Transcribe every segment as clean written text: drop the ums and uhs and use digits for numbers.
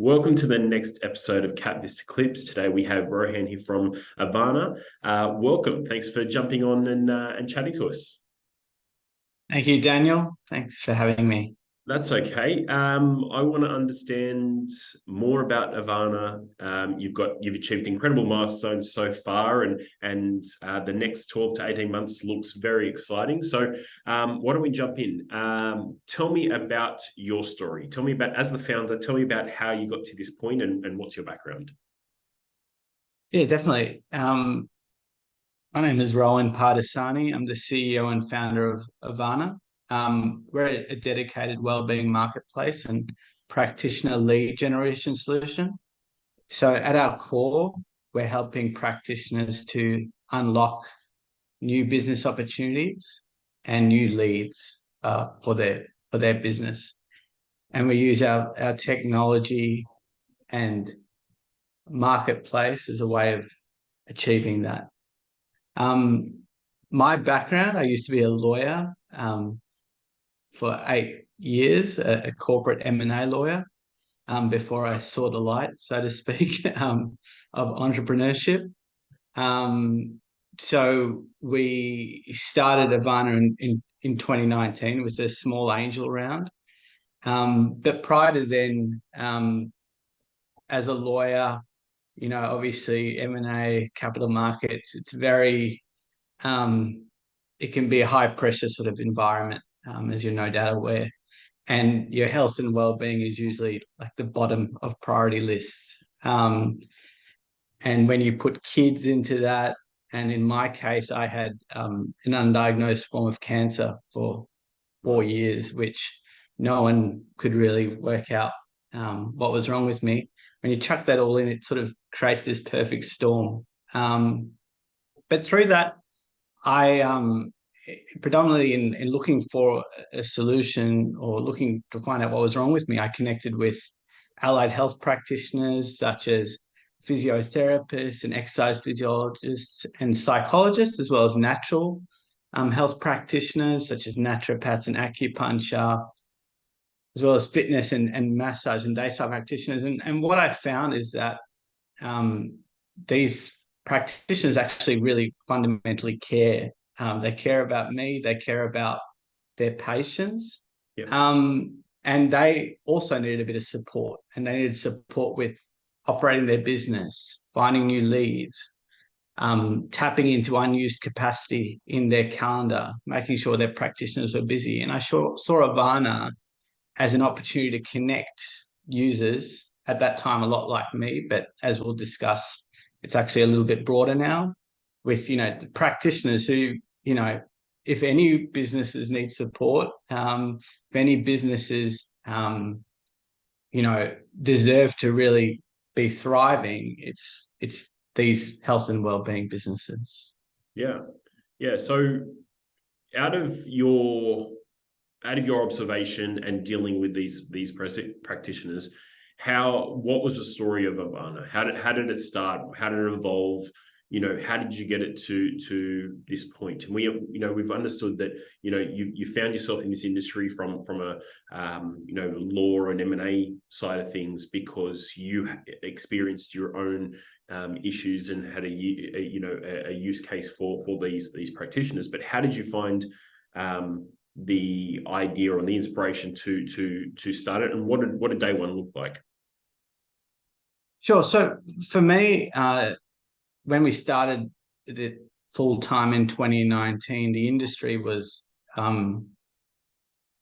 Welcome to the next episode of KapVista Klips. Today we have Rohan here from Avaana. Welcome. Thanks for jumping on and chatting to us. Thank you, Daniel. Thanks for having me. That's okay. I want to understand more about Avaana. You've achieved incredible milestones so far, and the next 12 to 18 months looks very exciting. So, why don't we jump in? Tell me about your story. Tell me about, as the founder, tell me about how you got to this point and what's your background. Yeah, definitely. My name is Rohan. I'm the CEO and founder of Avaana. We're a dedicated wellbeing marketplace and practitioner lead generation solution. So at our core, we're helping practitioners to unlock new business opportunities and new leads for their business. And we use our technology and marketplace as a way of achieving that. My background, I used to be a lawyer for 8 years, a corporate M&A lawyer, before I saw the light, so to speak, of entrepreneurship. So we started Avaana in 2019 with a small angel round. But prior to then, as a lawyer, obviously M&A, capital markets, it's very, it can be a high pressure sort of environment, as you're no doubt aware. And your health and well-being is usually like the bottom of priority lists. And when you put kids into that, and in my case, I had an undiagnosed form of cancer for 4 years, which no one could really work out what was wrong with me. When you chuck that all in, it sort of creates this perfect storm. But through that, I predominantly in looking for a solution or looking to find out what was wrong with me, I connected with allied health practitioners such as physiotherapists and exercise physiologists and psychologists, as well as natural health practitioners such as naturopaths and acupuncture, as well as fitness and massage and day spa practitioners. And what I found is that these practitioners actually really fundamentally care. They care about me, they care about their patients. Yep. And they also needed a bit of support, and they needed support with operating their business, finding new leads, tapping into unused capacity in their calendar, making sure their practitioners were busy. And I saw Avaana as an opportunity to connect users at that time, a lot like me, but as we'll discuss, it's actually a little bit broader now with, the practitioners who, if any businesses need support, if any businesses, deserve to really be thriving, it's these health and wellbeing businesses. Yeah. Yeah. So out of your observation and dealing with these practitioners, what was the story of Avaana? How did it start? How did it evolve? How did you get it to this point? And we've understood that you found yourself in this industry from a law and M&A side of things because you experienced your own issues and had a use case for these practitioners. But how did you find the idea or the inspiration to start it, and what did day one look like? Sure. So for me, when we started it full time in 2019, the industry was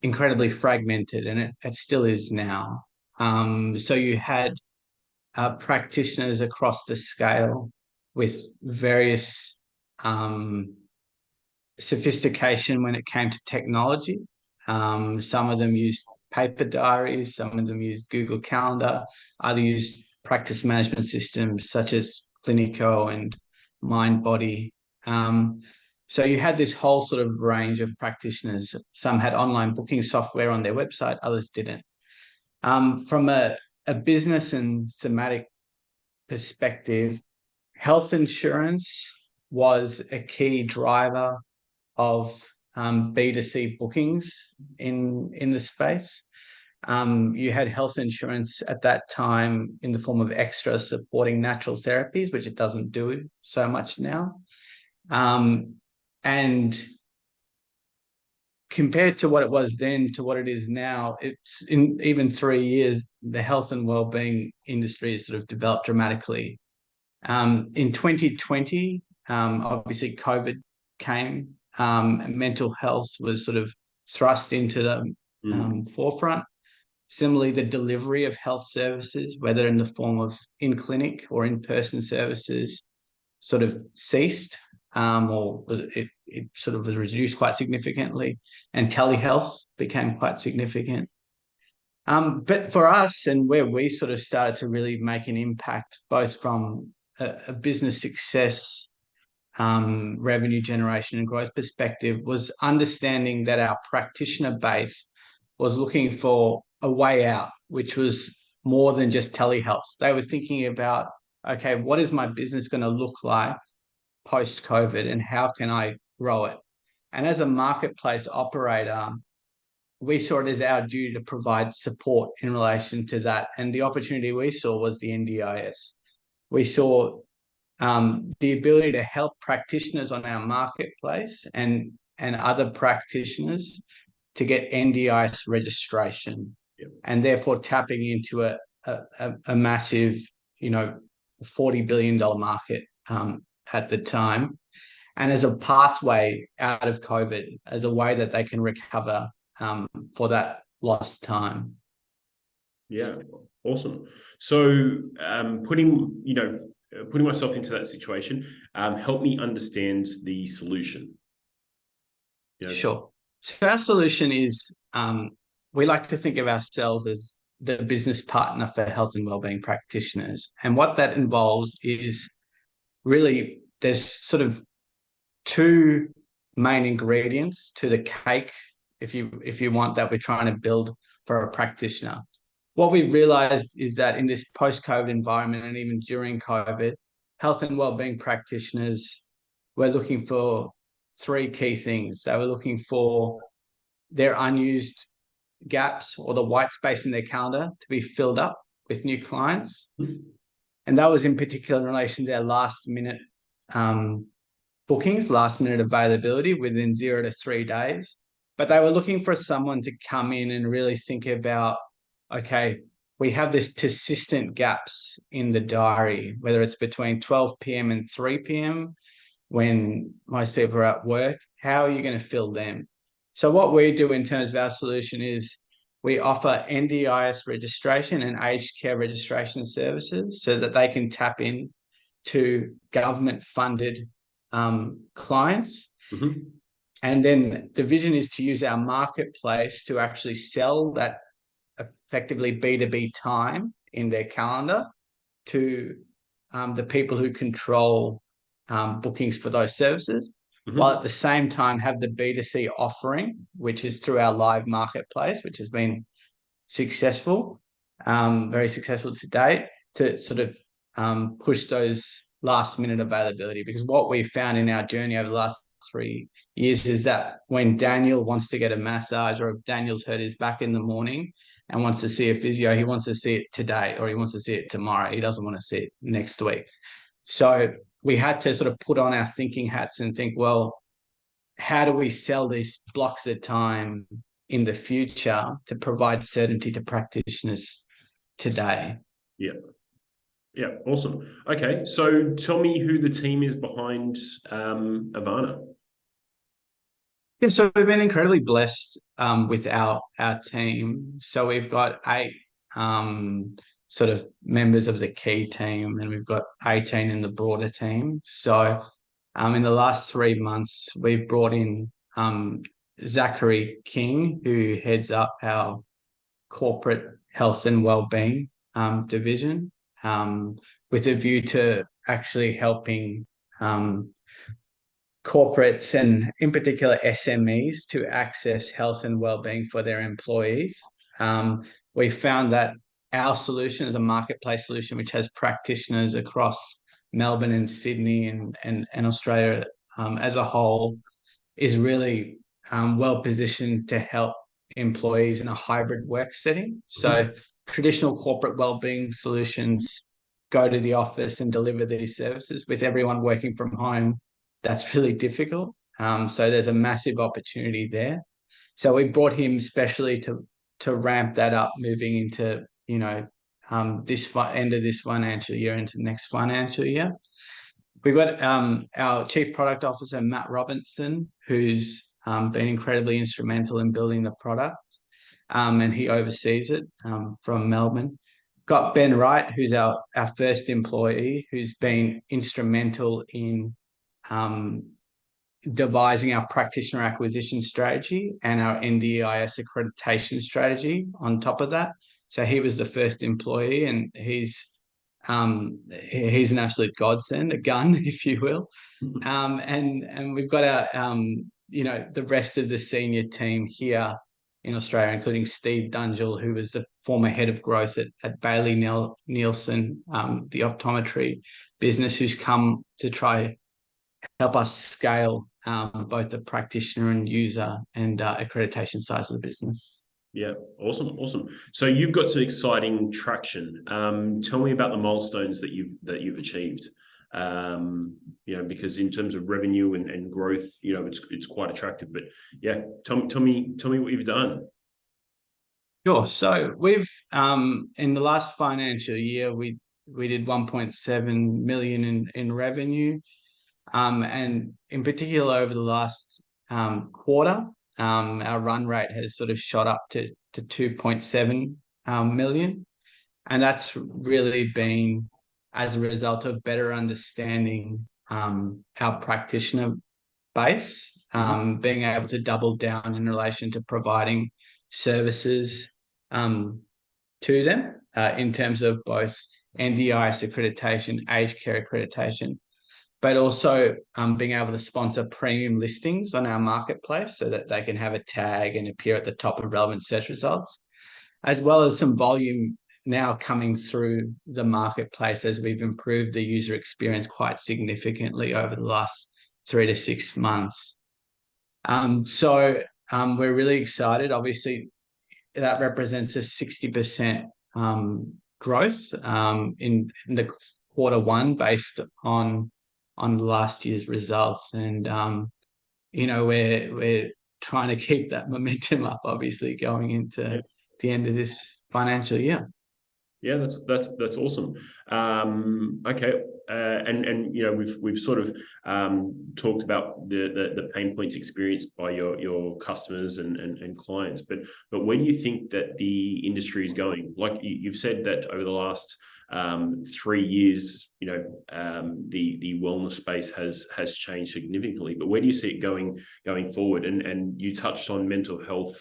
incredibly fragmented, and it still is now. So you had practitioners across the scale with various sophistication when it came to technology. Some of them used paper diaries, some of them used Google Calendar, others used practice management systems such as Clinico and MindBody. So you had this whole sort of range of practitioners. Some had online booking software on their website, others didn't. From a business and thematic perspective, health insurance was a key driver of B2C bookings in the space. You had health insurance at that time in the form of extra supporting natural therapies, which it doesn't do so much now. And compared to what it was then to what it is now, it's in even 3 years, the health and wellbeing industry has sort of developed dramatically. In 2020, obviously COVID came, and mental health was sort of thrust into the forefront. Similarly, the delivery of health services, whether in the form of in-clinic or in-person services, sort of ceased, or it sort of was reduced quite significantly, and telehealth became quite significant. But for us, and where we sort of started to really make an impact, both from a business success, revenue generation and growth perspective, was understanding that our practitioner base was looking for a way out, which was more than just telehealth. They were thinking about, okay, what is my business going to look like post-COVID, and how can I grow it? And as a marketplace operator, we saw it as our duty to provide support in relation to that. And the opportunity we saw was the NDIS. We saw the ability to help practitioners on our marketplace and other practitioners to get NDIS registration, and therefore tapping into a massive, $40 billion market at the time, and as a pathway out of COVID, as a way that they can recover for that lost time. Yeah, awesome. So putting myself into that situation, help me understand the solution. Sure. So our solution is, we like to think of ourselves as the business partner for health and wellbeing practitioners. And what that involves is really, there's sort of two main ingredients to the cake, if you want, that we're trying to build for a practitioner. What we realized is that in this post-COVID environment, and even during COVID, health and wellbeing practitioners were looking for three key things. They were looking for their unused gaps, or the white space in their calendar, to be filled up with new clients. And that was in particular in relation to their last minute bookings, last minute availability within 0 to 3 days. But they were looking for someone to come in and really think about, okay, we have this persistent gaps in the diary, whether it's between 12 p.m. and 3 p.m. when most people are at work. How are you going to fill them? So what we do in terms of our solution is we offer NDIS registration and aged care registration services so that they can tap in to government-funded clients. Mm-hmm. And then the vision is to use our marketplace to actually sell that effectively B2B time in their calendar to the people who control bookings for those services, while at the same time have the B2C offering, which is through our live marketplace, which has been successful, very successful to date, to sort of push those last minute availability. Because what we found in our journey over the last 3 years is that when Daniel wants to get a massage, or if Daniel's hurt his back in the morning and wants to see a physio, he wants to see it today, or he wants to see it tomorrow. He doesn't want to see it next week. So we had to sort of put on our thinking hats and think, well, how do we sell these blocks of time in the future to provide certainty to practitioners today? Yeah. Yeah, awesome. Okay, so tell me who the team is behind Avaana. Yeah, so we've been incredibly blessed with our team. So we've got 8 sort of members of the key team, and we've got 18 in the broader team. So in the last 3 months, we've brought in Zachary King, who heads up our corporate health and wellbeing division, with a view to actually helping corporates, and in particular SMEs, to access health and wellbeing for their employees. We found that our solution is a marketplace solution which has practitioners across Melbourne and Sydney and Australia as a whole, is really well positioned to help employees in a hybrid work setting. So traditional corporate wellbeing solutions go to the office and deliver these services. With everyone working from home, that's really difficult. So there's a massive opportunity there. So we brought him specially to ramp that up, moving into this end of this financial year into next financial year. We've got our Chief Product Officer, Matt Robinson, who's been incredibly instrumental in building the product, and he oversees it from Melbourne. Got Ben Wright, who's our first employee, who's been instrumental in devising our practitioner acquisition strategy and our NDIS accreditation strategy on top of that. So he was the first employee, and he's an absolute godsend, a gun, if you will. And we've got our the rest of the senior team here in Australia, including Steve Dungel, who was the former head of growth at Bailey Nielsen, the optometry business, who's come to try help us scale both the practitioner and user and accreditation sides of the business. Yeah, awesome. So you've got some exciting traction. Tell me about the milestones that you've achieved. Because in terms of revenue and growth, it's quite attractive. But yeah, tell me what you've done. Sure. So we've in the last financial year we did 1.7 million in revenue, and in particular over the last quarter. Our run rate has sort of shot up to 2.7 million. And that's really been as a result of better understanding our practitioner base, being able to double down in relation to providing services to them in terms of both NDIS accreditation, aged care accreditation, but also being able to sponsor premium listings on our marketplace so that they can have a tag and appear at the top of relevant search results, as well as some volume now coming through the marketplace as we've improved the user experience quite significantly over the last 3 to 6 months. So we're really excited. Obviously, that represents a 60% growth in the quarter one based on last year's results, and we're trying to keep that momentum up, obviously, going into the end of this financial year. Yeah, that's awesome. Okay, and we've sort of talked about the pain points experienced by your customers and clients, but where do you think that the industry is going? Like you've said that over the last 3 years, the wellness space has changed significantly. But where do you see it going forward? And you touched on mental health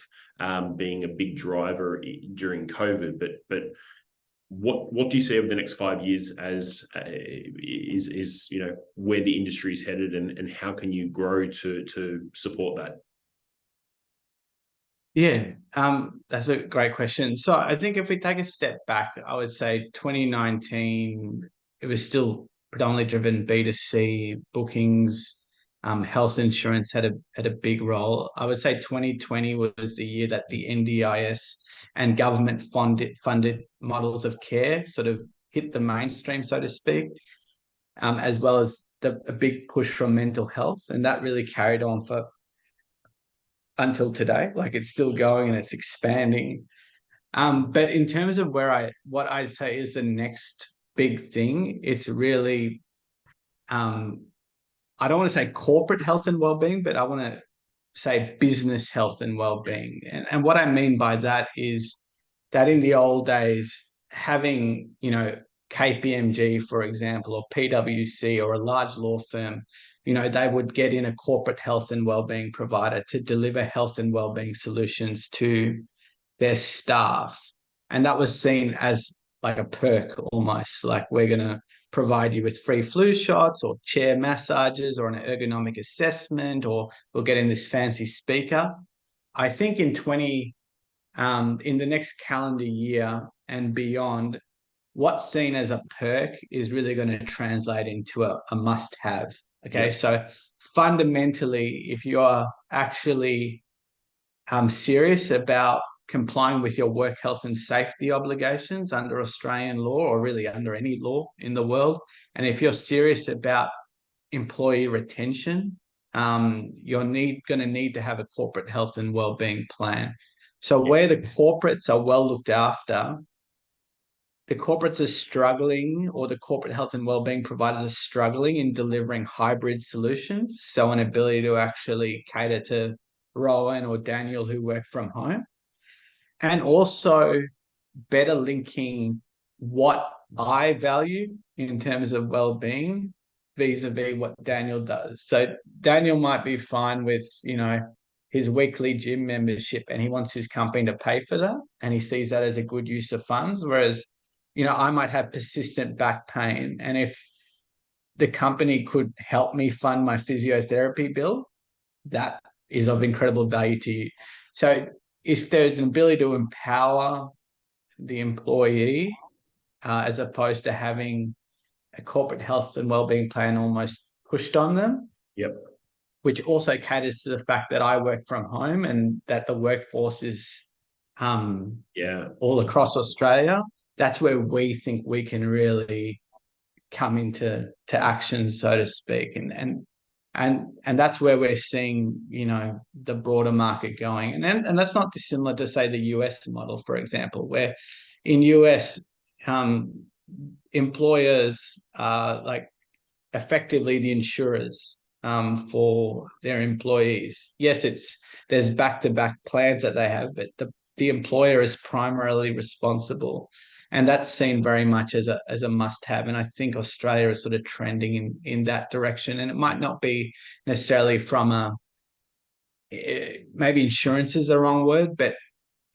being a big driver during COVID, but what do you see over the next 5 years as is where the industry is headed, and how can you grow to support that? Yeah, that's a great question. So I think if we take a step back, I would say 2019, it was still predominantly driven B2C bookings. Health insurance had a big role. I would say 2020 was the year that the NDIS and government funded models of care sort of hit the mainstream, so to speak, as well as a big push from mental health, and that really carried on until today. Like, it's still going and it's expanding. But in terms of what I'd say is the next big thing, it's really I don't want to say corporate health and well-being, but I want to say business health and well-being. And what I mean by that is that in the old days, having, KPMG, for example, or PwC, or a large law firm, they would get in a corporate health and well-being provider to deliver health and well-being solutions to their staff. And that was seen as like a perk, almost like, we're going to provide you with free flu shots or chair massages or an ergonomic assessment, or we'll get in this fancy speaker. I think in the next calendar year and beyond, what's seen as a perk is really going to translate into a must-have. Okay, so fundamentally, if you are actually serious about complying with your work health and safety obligations under Australian law, or really under any law in the world, and if you're serious about employee retention, you're going to need to have a corporate health and wellbeing plan. So Yeah. where the corporates are well looked after, the corporates are struggling, or the corporate health and wellbeing providers are struggling in delivering hybrid solutions. So an ability to actually cater to Rohan or Daniel who work from home, and also better linking what I value in terms of well-being vis-a-vis what Daniel does. So Daniel might be fine with, his weekly gym membership, and he wants his company to pay for that, and he sees that as a good use of funds. Whereas, I might have persistent back pain, and if the company could help me fund my physiotherapy bill, that is of incredible value to you. So if there's an ability to empower the employee, as opposed to having a corporate health and wellbeing plan almost pushed on them, Yep. which also caters to the fact that I work from home and that the workforce is Yeah. all across Australia. That's where we think we can really come into action, so to speak, and that's where we're seeing, the broader market going, and that's not dissimilar to, say, the US model, for example, where in US, employers are like effectively the insurers, for their employees. Yes, there's back-to-back plans that they have, but the employer is primarily responsible, and that's seen very much as a must-have. And I think Australia is sort of trending in that direction. And it might not be necessarily from maybe insurance is the wrong word, but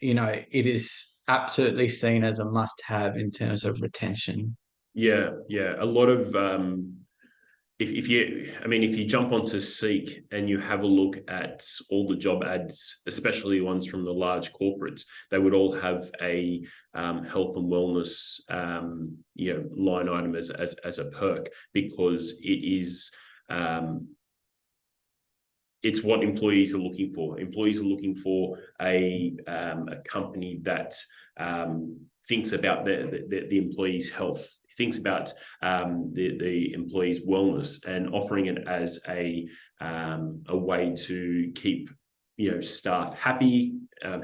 it is absolutely seen as a must-have in terms of retention. Yeah. Yeah. A lot of if you, I mean, if you jump onto Seek and you have a look at all the job ads, especially ones from the large corporates, they would all have a health and wellness line item as a perk, because it is it's what employees are looking for. Employees are looking for a company that thinks about the employee's health, thinks about the employee's wellness, and offering it as a way to keep staff happy,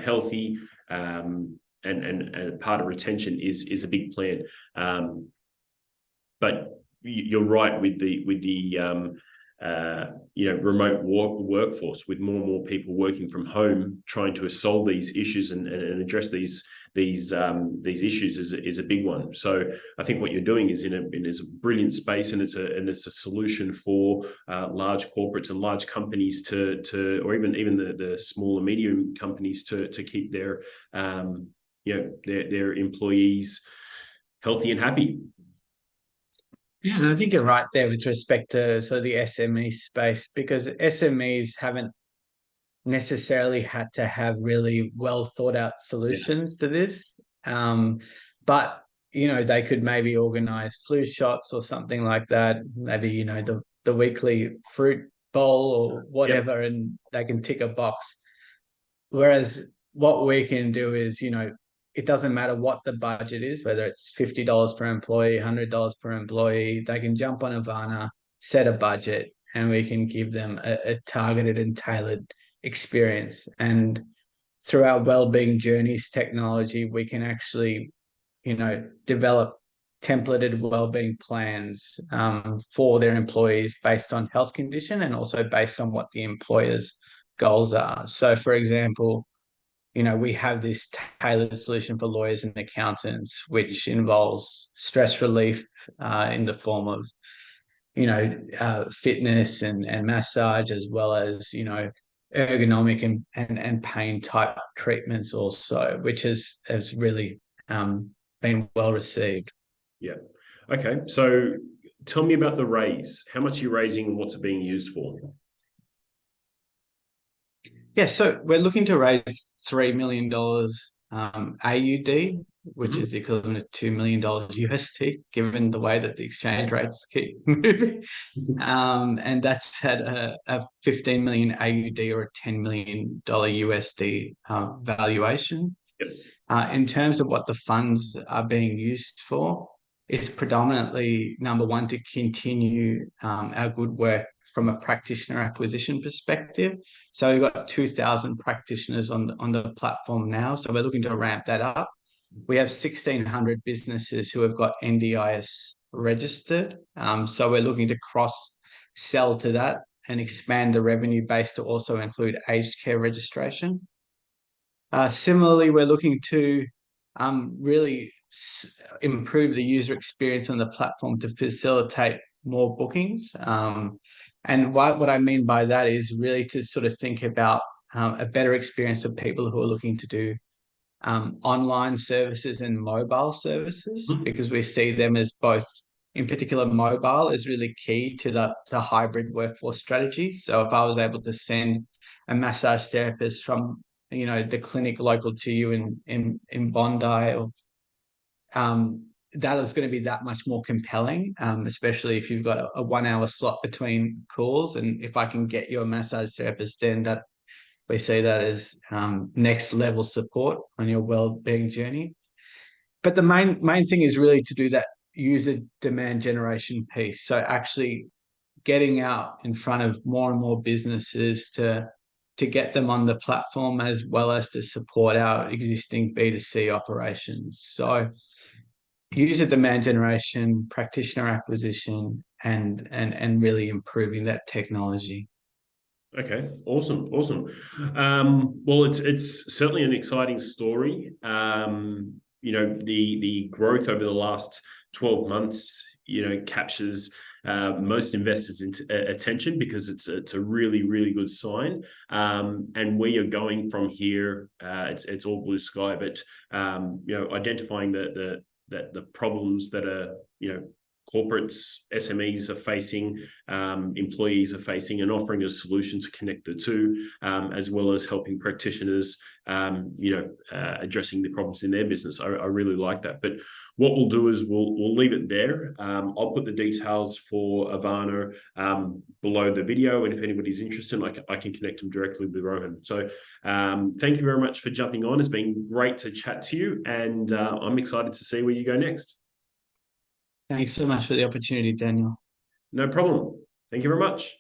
healthy, and part of retention is a big plan. But you're right with the remote workforce, with more and more people working from home, trying to solve these issues and address these issues is a big one. So I think what you're doing is in a brilliant space, and it's a solution for large corporates and large companies to or even the small and medium companies to keep their their employees healthy and happy. Yeah, and I think you're right there with respect to sort of the SME space, because SMEs haven't necessarily had to have really well thought out Yeah. solutions to this. But they could maybe organize flu shots or something like that. Maybe, the weekly fruit bowl or Yep. whatever, and they can tick a box. Whereas what we can do is, it doesn't matter what the budget is, whether it's $50 per employee, $100 per employee, they can jump on Avaana, set a budget, and we can give them a targeted and tailored experience. And through our wellbeing journeys technology, we can actually, develop templated wellbeing plans, for their employees based on health condition and also based on what the employer's goals are. So, for example, we have this tailored solution for lawyers and accountants, which involves stress relief, in the form of, fitness and massage, as well as, ergonomic and pain type treatments also, which has really been well received. Yeah. Okay. So tell me about the raise. How much are you raising and what's it being used for? Yeah, so we're looking to raise $3 million AUD, which is the equivalent of $2 million USD, given the way that the exchange rates keep moving. And that's at a 15 million AUD or a $10 million USD valuation. Yep. In terms of what the funds are being used for, it's predominantly, number one, to continue our good work from a practitioner acquisition perspective. So we've got 2,000 practitioners on the platform now. So we're looking to ramp that up. We have 1,600 businesses who have got NDIS registered. So we're looking to cross-sell to that and expand the revenue base to also include aged care registration. Similarly, we're looking to really improve the user experience on the platform to facilitate more bookings. And what I mean by that is really to sort of think about a better experience for people who are looking to do online services and mobile services, because we see them as both, in particular, mobile is really key to the hybrid workforce strategy. So if I was able to send a massage therapist from the clinic local to you in Bondi, or that is going to be that much more compelling, especially if you've got a 1 hour slot between calls. And if I can get you a massage therapist, then that we see that as next level support on your well-being journey. But the main thing is really to do that user demand generation piece. So actually getting out in front of more and more businesses to get them on the platform, as well as to support our existing B2C operations. So user demand generation, practitioner acquisition, and really improving that technology. Okay, awesome. Well, it's certainly an exciting story. The growth over the last 12 months, captures most investors' attention, because it's a really, really good sign. And where you're going from here, it's all blue sky. But identifying the problems that are corporates, SMEs are facing, employees are facing, and offering a solution to connect the two, as well as helping practitioners, addressing the problems in their business. I really like that. But what we'll do is we'll leave it there. I'll put the details for Avaana below the video, and if anybody's interested, I can connect them directly with Rohan. So thank you very much for jumping on. It's been great to chat to you, and I'm excited to see where you go next. Thanks so much for the opportunity, Daniel. No problem. Thank you very much.